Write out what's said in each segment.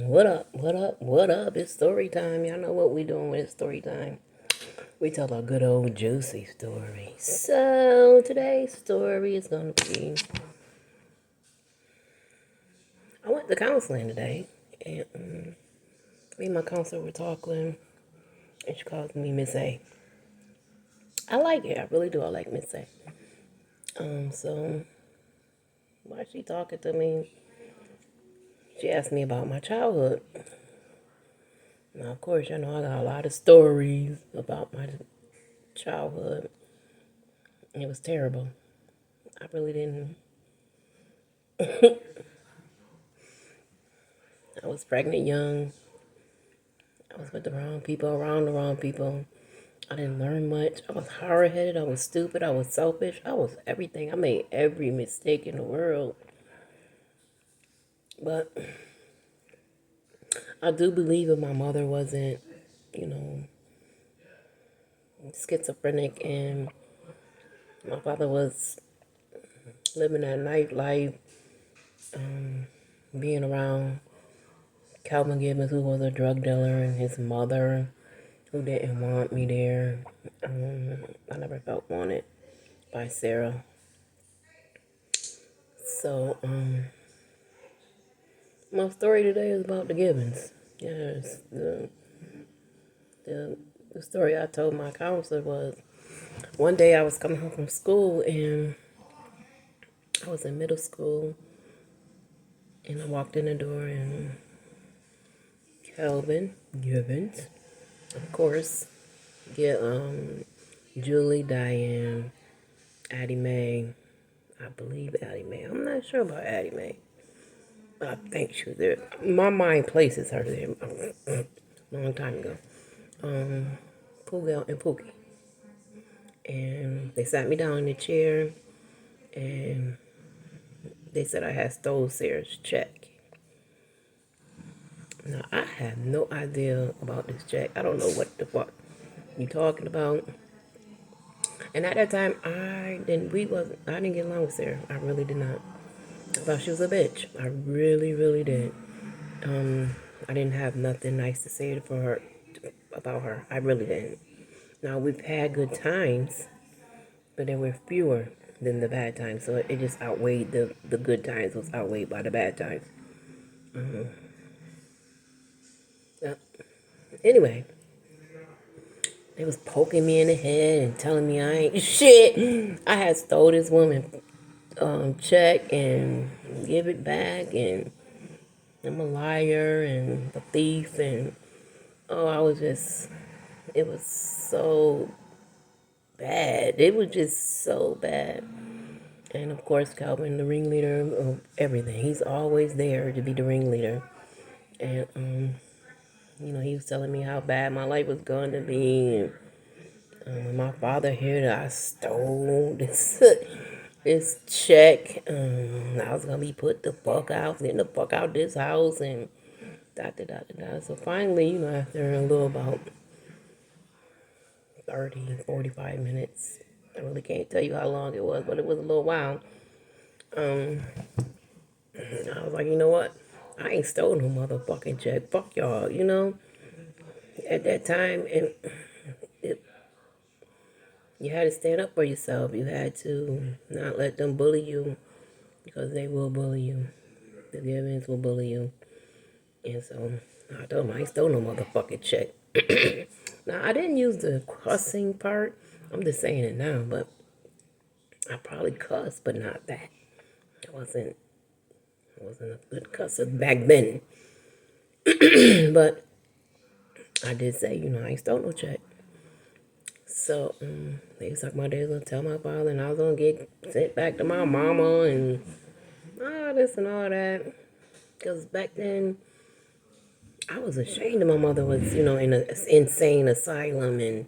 What up? What up? What up? It's story time. Y'all know what we doing when it's story time. We tell a good old juicy story. So today's story is gonna be I went to counseling today, and me and my counselor were talking, and she calls me Miss A. I like it. I really do. I like Miss A. So while she talking to me, she asked me about my childhood. Now, of course, you know I got a lot of stories about my childhood. It was terrible. I really didn't. I was pregnant young. I was with the wrong people, around the wrong people. I didn't learn much. I was hard headed. I was stupid. I was selfish. I was everything. I made every mistake in the world. But I do believe if my mother wasn't, you know, schizophrenic and my father was living that nightlife, being around Calvin Gibbons, who was a drug dealer, and his mother, who didn't want me there. I never felt wanted by Sarah. So, my story today is about the Gibbons. Yes, the, the story I told my counselor was one day I was coming home from school and I was in middle school and I walked in the door and Calvin Gibbons, of course, get Julie, Diane, Addie Mae, I believe Addie Mae. I'm not sure about Addie Mae. I think she was there. My mind places her there a long time ago. Poogal and Pookie. And they sat me down in the chair and they said I had stole Sarah's check. Now, I have no idea about this check. I don't know what the fuck you talking about. And at that time, I didn't get along with Sarah. I really did not. I thought she was a bitch. I really, really did. I didn't have nothing nice to say for her about her. I really didn't. Now we've had good times, but there were fewer than the bad times. So it just outweighed the good times was outweighed by the bad times. Uh, anyway, they was poking me in the head and telling me I ain't shit. I had stole this woman check and give it back, and I'm a liar and a thief, and oh, it was so bad. It was just so bad. And of course, Calvin, the ringleader of everything. He's always there to be the ringleader. And, he was telling me how bad my life was going to be. And when my father heard that I stole this, this check, I was going to be put the fuck out, getting the fuck out this house, and da da da da da. So finally, after a little about 30, 45 minutes, I really can't tell you how long it was, but it was a little while. I was like, you know what? I ain't stole no motherfucking check. Fuck y'all, At that time, you had to stand up for yourself. You had to not let them bully you because they will bully you. The Gibbons will bully you. And so I told them I ain't stole no motherfucking check. Now, I didn't use the cussing part. I'm just saying it now, but I probably cussed, but not that. I wasn't a good cusser back then. But I did say, I ain't stole no check. So they was like, my dad was gonna tell my father, and I was gonna get sent back to my mama and all this and all that. Because back then, I was ashamed that my mother was, in an insane asylum and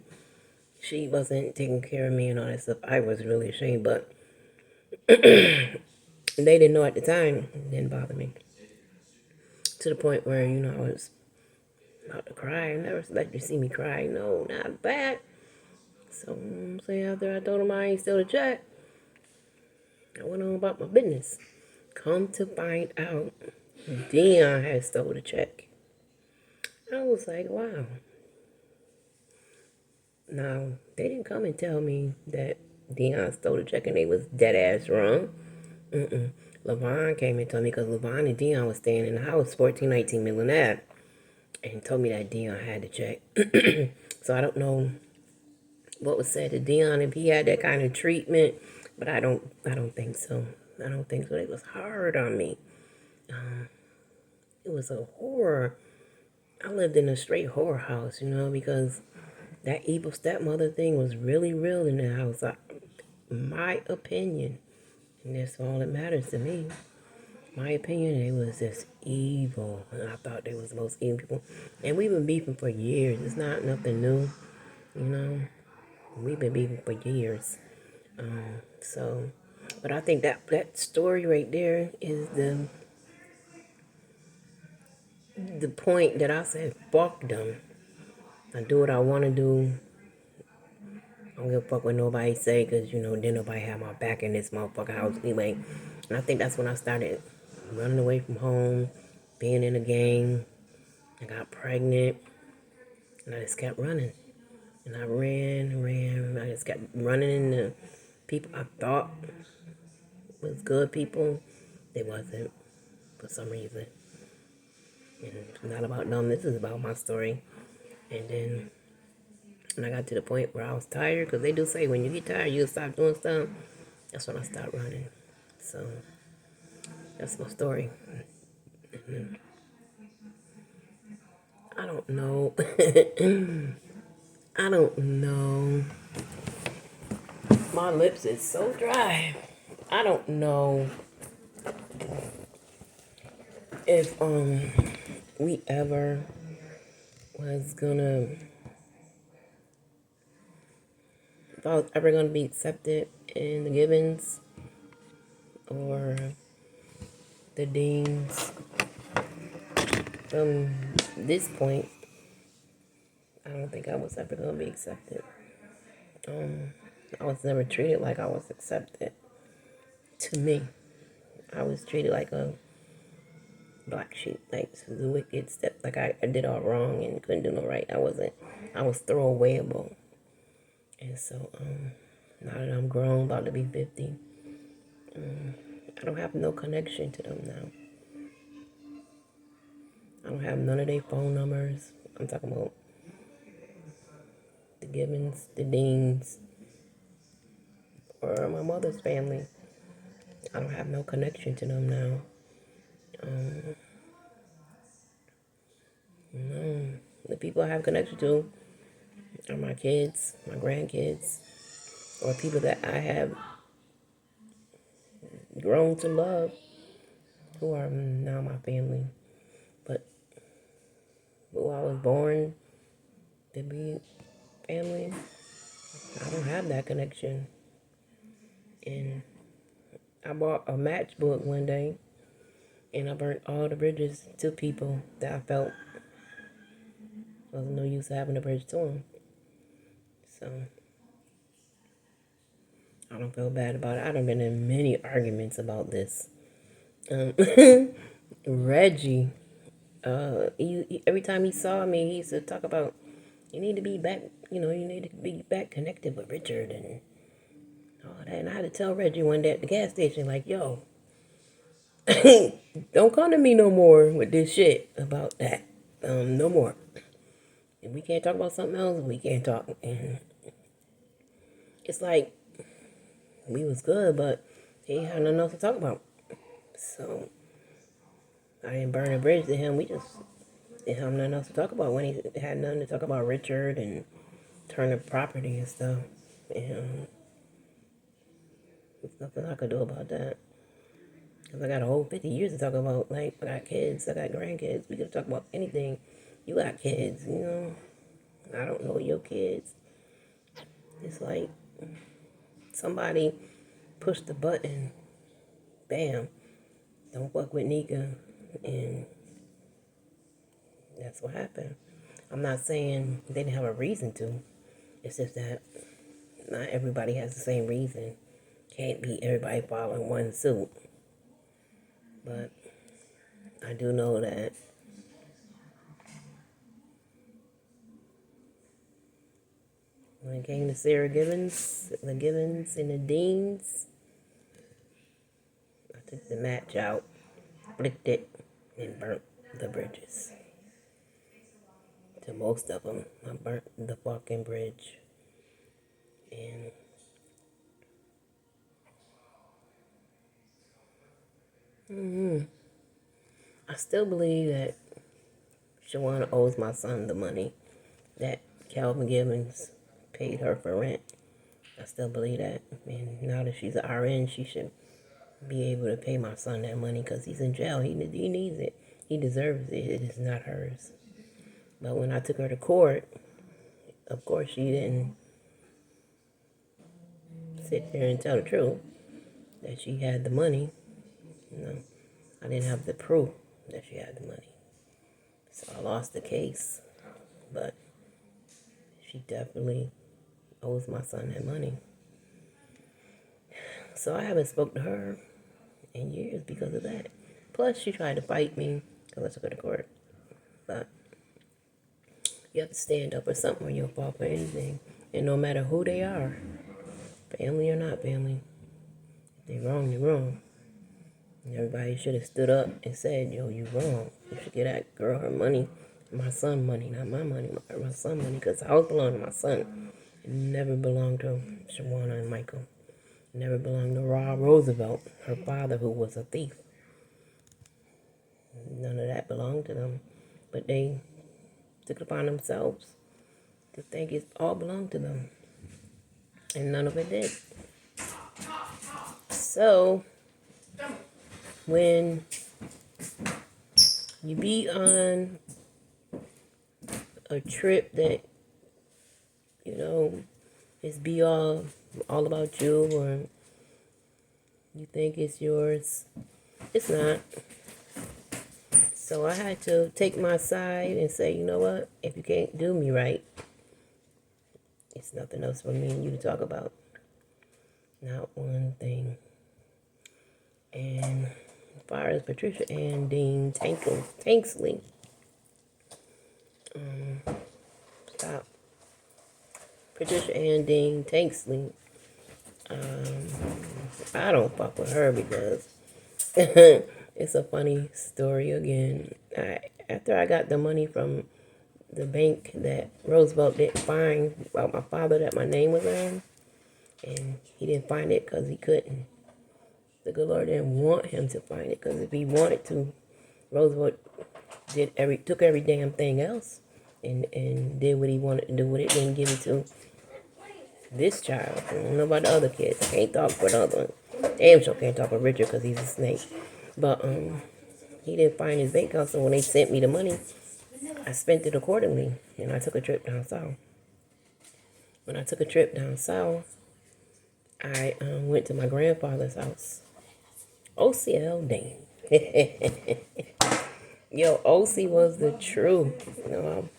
she wasn't taking care of me and all that stuff. I was really ashamed, but they didn't know at the time. It didn't bother me. To the point where, I was about to cry. I never let you see me cry. No, not that. So, say after I told him I ain't still a check, I went on about my business. Come to find out, Dion had stole the check. I was like, wow. Now, they didn't come and tell me that Dion stole the check and they was dead ass wrong. LaVon came and told me because LaVon and Dion was staying in the house, 1419 Midland Ave, and told me that Dion had the check. So I don't know what was said to Dion if he had that kind of treatment, but I don't think so. I don't think so. It was hard on me. It was a horror. I lived in a straight horror house, because that evil stepmother thing was really real in the house. My opinion, and that's all that matters to me. My opinion, it was just evil. And I thought they was the most evil people. And we've been beefing for years. It's not nothing new, you know. We've been beefing for years. So, but I think that story right there is the point that I said, fuck them. I do what I want to do. I don't give a fuck what nobody say, because, then nobody have my back in this motherfucker house anyway. And I think that's when I started running away from home, being in a gang. I got pregnant, and I just kept running. And I ran. I just kept running into people I thought was good people. They wasn't, for some reason. And it's not about them. This is about my story. And then when I got to the point where I was tired, because they do say when you get tired, you'll stop doing stuff. That's when I stopped running. So that's my story. I don't know. I don't know. My lips is so dry. I don't know if we ever was gonna if I was ever gonna be accepted in the Gibbons or the Deans. From this point, I don't think I was ever gonna be accepted. I was never treated like I was accepted. To me, I was treated like a black sheep, like the wicked step, like I did all wrong and couldn't do no right. I was throwawayable. And so, now that I'm grown, about to be 50, I don't have no connection to them now. I don't have none of their phone numbers. I'm talking about the Gibbons, the Deans, or my mother's family. I don't have no connection to them now. No. The people I have connection to are my kids, my grandkids, or people that I have grown to love, who are now my family. But who I was born to be family, I don't have that connection. And I bought a matchbook one day, and I burnt all the bridges to people that I felt wasn't no use having a bridge to them. So I don't feel bad about it. I done been in many arguments about this. Reggie, every time he saw me, he used to talk about you need to be back, you need to be back connected with Richard and all that. And I had to tell Reggie one day at the gas station, like, yo, don't come to me no more with this shit about that. No more. If we can't talk about something else, we can't talk. And it's like we was good, but he had nothing else to talk about. So I didn't burn a bridge to him. We just didn't have nothing else to talk about when he had nothing to talk about Richard and turning property and stuff. And there's nothing I could do about that. Because I got a whole 50 years to talk about. Like, I got kids, I got grandkids. We could talk about anything. You got kids, I don't know your kids. It's like somebody pushed the button, bam, don't fuck with Nika, and that's what happened. I'm not saying they didn't have a reason to. It's just that not everybody has the same reason. Can't be everybody following one suit. But I I do know that when it came to Sarah Gibbons, the Gibbons and the Deans, I took the match out, flicked it, and burnt the bridges. To most of them, I burnt the fucking bridge. And I still believe that Shawana owes my son the money that Calvin Gibbons paid her for rent. I still believe that. And now that she's an RN, she should be able to pay my son that money because he's in jail. He needs it. He deserves it. It is not hers. But when I took her to court, of course she didn't sit there and tell the truth that she had the money. No, I didn't have the proof that she had the money. So I lost the case. But she definitely owes my son that money. So I haven't spoken to her in years because of that. Plus, she tried to fight me because I took her to court. But you have to stand up for something when you'll fall for anything. And no matter who they are, family or not family, if they're wrong, they're wrong. And everybody should have stood up and said, yo, you wrong. You should get that girl her money. My son money, not my money, my son money. Because the house belonged to my son. It never belonged to Shawana and Michael. It never belonged to Rob Roosevelt, her father, who was a thief. None of that belonged to them. But they took it upon themselves to think it all belonged to them. And none of it did. So, when you be on a trip that, you know, is be all about you, or you think it's yours, it's not. So I had to take my side and say, you know what, if you can't do me right, it's nothing else for me and you to talk about. Not one thing. And as far as Patricia Ann Dean Tanksley, stop. Patricia Ann Dean Tanksley, I don't fuck with her because it's a funny story again. After I got the money from the bank that Roosevelt didn't find about my father that my name was on, and he didn't find it because he couldn't. The good Lord didn't want him to find it because if he wanted to, Roosevelt took every damn thing else and did what he wanted to do with it, didn't give it to this child. I don't know about the other kids. I can't talk for the other one. Damn sure can't talk for Richard because he's a snake. But he didn't find his bank account, so when they sent me the money, I spent it accordingly, and I took a trip down south. When I took a trip down south, I went to my grandfather's house. OCL Dean. Yo, OC was the truth. You know,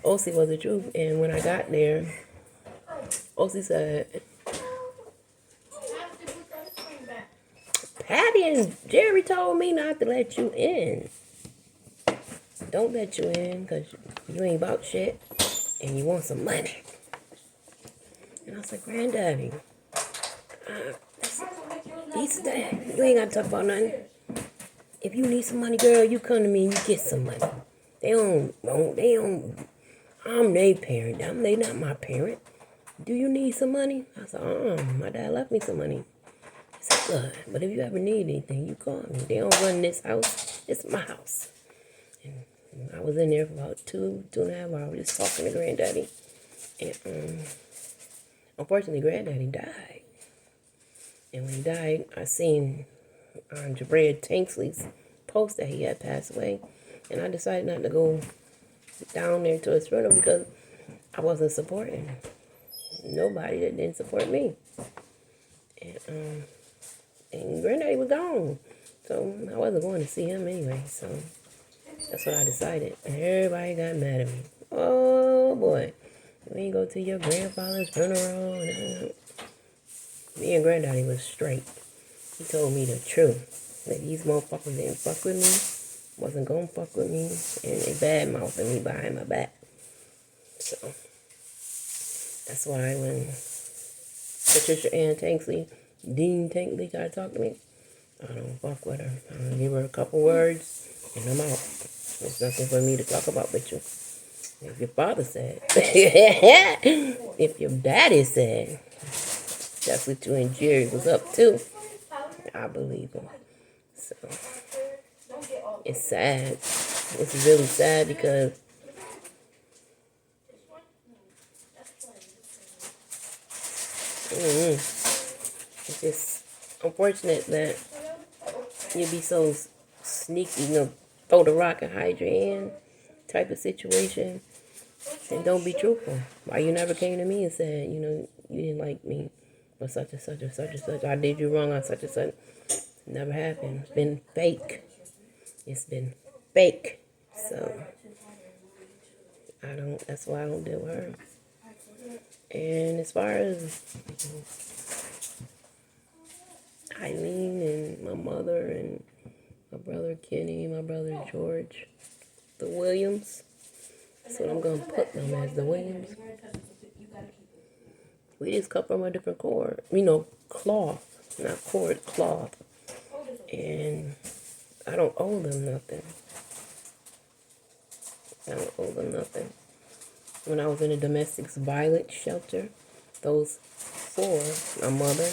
OC was the truth. And when I got there, OC said, Patty and Jerry told me not to let you in. Don't let you in because you ain't about shit and you want some money. And I was like, Granddaddy, he said, you ain't got to talk about nothing. If you need some money, girl, you come to me and you get some money. They don't, I'm their parent. They not my parent. Do you need some money? I said, my dad left me some money. He said, good. But if you ever need anything, you call me. They don't run this house. It's my house. And I was in there for about 2.5 hours just talking to Granddaddy. And unfortunately, Granddaddy died. And when he died, I seen on Jabred Tanksley's post that he had passed away. And I decided not to go down there to his funeral because I wasn't supporting nobody that didn't support me. And Granddaddy was gone. So I wasn't going to see him anyway. So that's what I decided. And everybody got mad at me. Oh boy. You ain't go to your grandfather's funeral. Me and Granddaddy was straight. He told me the truth. That these motherfuckers didn't fuck with me. wasn't gonna fuck with me, and they bad mouthing me behind my back. So that's why when Patricia Ann Tanksley, Dean Tankley, gotta talk to me, I don't fuck with her. I give her a couple words, and I'm out. There's nothing for me to talk about with you. If your father said, if your daddy said, that's what you and Jerry was up to, I believe him. So it's sad. It's really sad because it's just unfortunate that you be so sneaky, throw the rock and hide your hand type of situation, and don't be truthful. Why you never came to me and said, you didn't like me for such and such and such and such. I did you wrong on such and such. Never happened. It's been fake. It's been fake. So that's why I don't deal with her. And as far as Eileen and my mother and my brother Kenny, my brother George, the Williams, that's what I'm going to put them as, the Williams. We just cut from a different cord. Cloth. Not cord, cloth. And I don't owe them nothing. I don't owe them nothing. When I was in a domestic violence shelter, those four, my mother,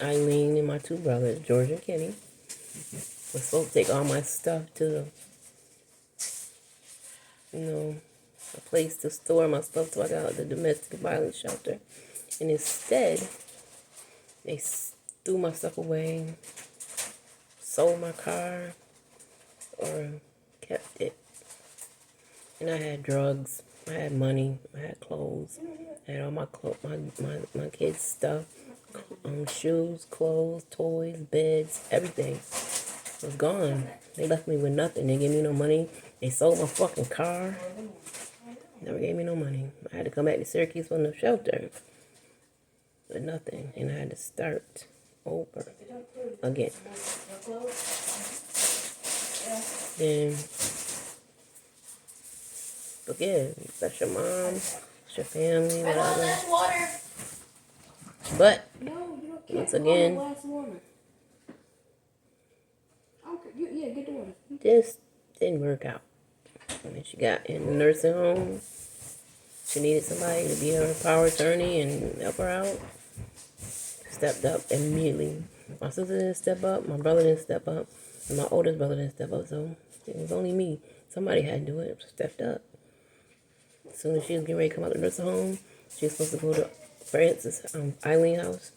Eileen, and my two brothers, George and Kenny, were supposed to take all my stuff to, a place to store my stuff so I got out of the domestic violence shelter. And instead, they threw my stuff away, sold my car, or kept it. And I had drugs, I had money, I had clothes, I had all my kids' stuff, shoes, clothes, toys, beds, everything was gone. They left me with nothing. They gave me no money. They sold my fucking car. Never gave me no money. I had to come back to Syracuse from the shelter with nothing, and I had to start over again. Then forgive. That's your mom, it's your family, whatever. But once again, this didn't work out. When she got in the nursing home, she needed somebody to be her power attorney and help her out. Stepped up immediately. My sister didn't step up, my brother didn't step up, and my oldest brother didn't step up, so it was only me. Somebody had to do it, stepped up. As soon as she was getting ready to come out of the nursing home, she was supposed to go to Francis, Eileen's house.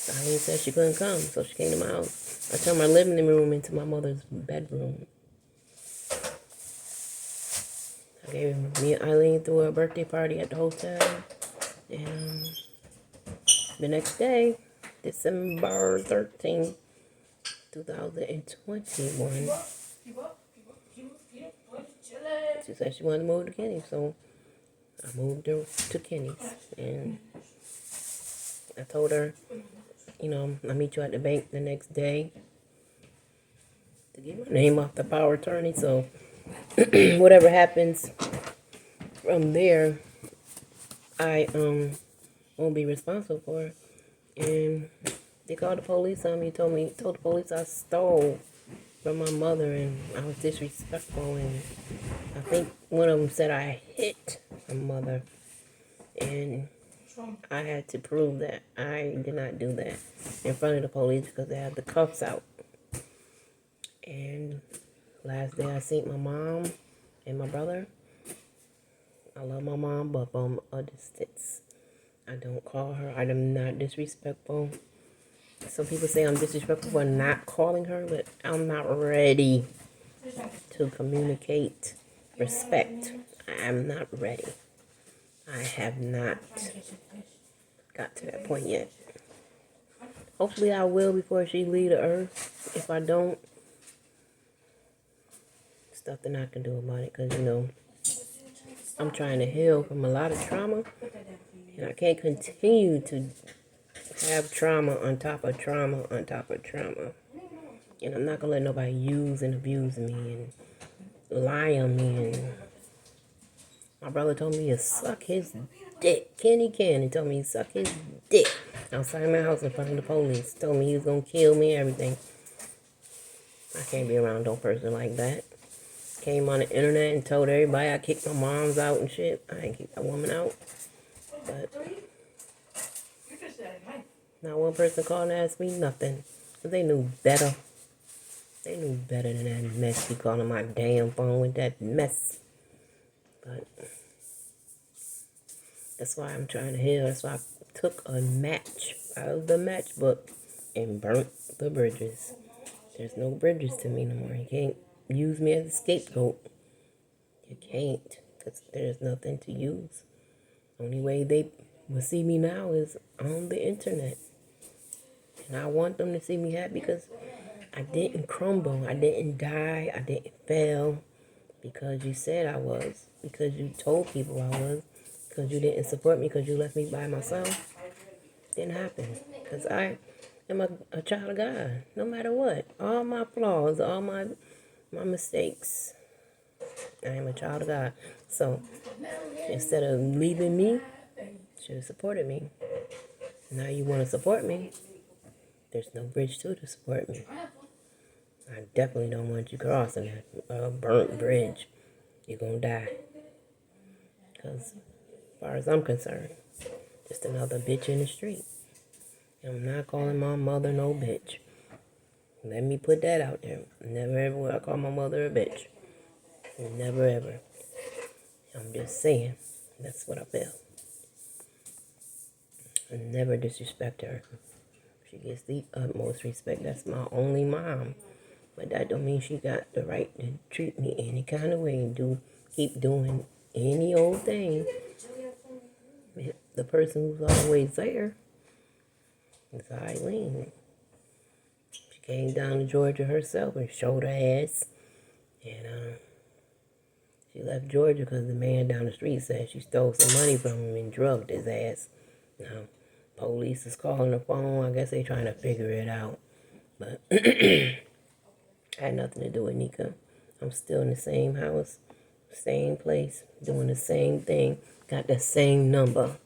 Eileen said she couldn't come, so she came to my house. I turned my living room into my mother's bedroom. I gave me and Eileen threw a birthday party at the hotel. And the next day, December 13th, 2021, she said she wanted to move to Kenny, so I moved her to Kenny's. And I told her, I'll meet you at the bank the next day to get my name off the power attorney. So whatever happens from there, I won't be responsible for. And they called the police on me, told the police I stole from my mother and I was disrespectful, and I think one of them said I hit my mother, and I had to prove that I did not do that in front of the police because they had the cuffs out. And last day I seen my mom and my brother. I love my mom, but from a distance. I don't call her. I am not disrespectful. Some people say I'm disrespectful for not calling her, but I'm not ready to communicate respect. I'm not ready. I have not got to that point yet. Hopefully I will before she leave the earth. If I don't, there's nothing I can do about it, because, I'm trying to heal from a lot of trauma, and I can't continue to have trauma on top of trauma on top of trauma. And I'm not going to let nobody use and abuse me and lie on me. And my brother told me to suck his dick. Kenny Cannon told me to suck his dick outside my house in front of the police. Told me he was going to kill me and everything. I can't be around no person like that. Came on the internet and told everybody I kicked my moms out and shit. I ain't kicked that woman out. But not one person called and asked me nothing. Because they knew better. They knew better than that mess. You calling my damn phone with that mess. But that's why I'm trying to heal. That's why I took a match out of the matchbook and burnt the bridges. There's no bridges to me no more. You can't use me as a scapegoat. You can't, because there's nothing to use. Only way they will see me now is on the internet. And I want them to see me happy because I didn't crumble. I didn't die. I didn't fail because you said I was. Because you told people I was. Because you didn't support me. Because you left me by myself. Didn't happen. Because I am a child of God. No matter what. All my flaws. All my mistakes. I am a child of God. So instead of leaving me, you should have supported me. Now you want to support me. There's no bridge to support me. I definitely don't want you crossing that burnt bridge. You're going to die. Because as far as I'm concerned, just another bitch in the street. I'm not calling my mother no bitch. Let me put that out there. Never ever will I call my mother a bitch. Never ever. I'm just saying. That's what I feel. I never disrespect her. She gets the utmost respect. That's my only mom. But that don't mean she got the right to treat me any kind of way and keep doing any old thing. The person who's always there is Eileen. She came down to Georgia herself and showed her ass. And she left Georgia because the man down the street said she stole some money from him and drugged his ass. Now, police is calling the phone. I guess they trying to figure it out. But had nothing to do with Nika. I'm still in the same house, same place, doing the same thing, got the same number.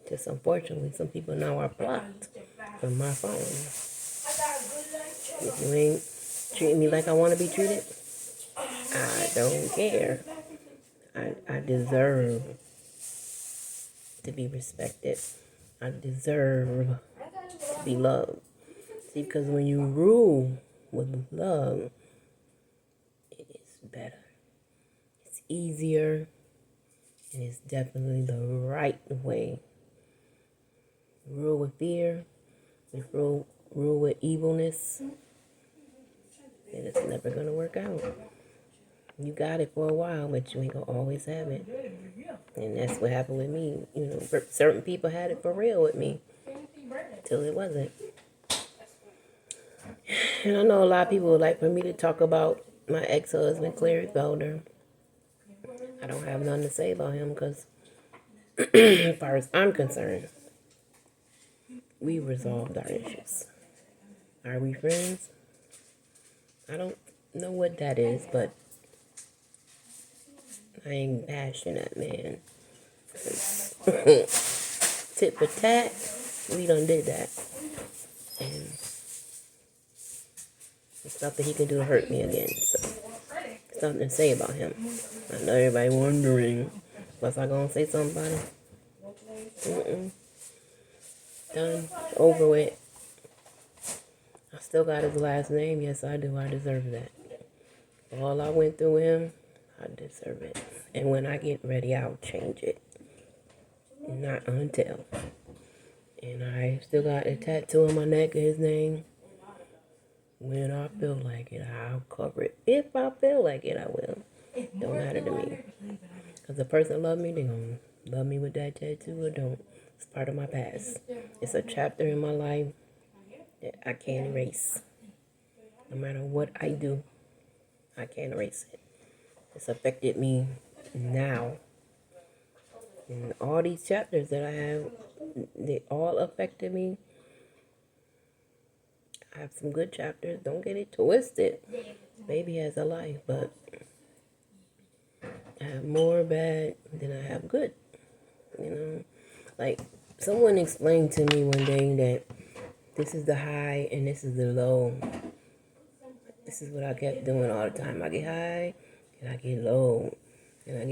Just unfortunately, some people now are blocked from my phone. If you ain't treating me like I want to be treated, I don't care. I deserve to be respected. I deserve to be loved. See, because when you rule with love, it is better. It's easier. And it's definitely the right way. Rule with fear, rule with evilness, and it's never going to work out. You got it for a while, but you ain't going to always have it. And that's what happened with me. You know, certain people had it for real with me till it wasn't. And I know a lot of people would like for me to talk about my ex-husband, Clary Felder. I don't have nothing to say about him because as far as I'm concerned, we resolved our issues. Are we friends? I don't know what that is, but I ain't bashing that man. Tit for tat, we done did that. And there's nothing he can do to hurt me again. So there's nothing to say about him. I know everybody wondering, was I gonna say something about him? Done. Over with. I still got his last name. Yes, I do. I deserve that. All I went through with him, I deserve it. And when I get ready, I'll change it. Not until. And I still got a tattoo on my neck of his name. When I feel like it, I'll cover it. If I feel like it, I will. Don't matter to me. Because the person love me, they're going to love me with that tattoo or don't. It's part of my past. It's a chapter in my life that I can't erase. No matter what I do, I can't erase it. It's affected me now. And all these chapters that I have, they all affected me. I have some good chapters. Don't get it twisted. Baby has a life, but I have more bad than I have good. You know, like someone explained to me one day that this is the high and this is the low. This is what I kept doing all the time. I get high and I get low, and I get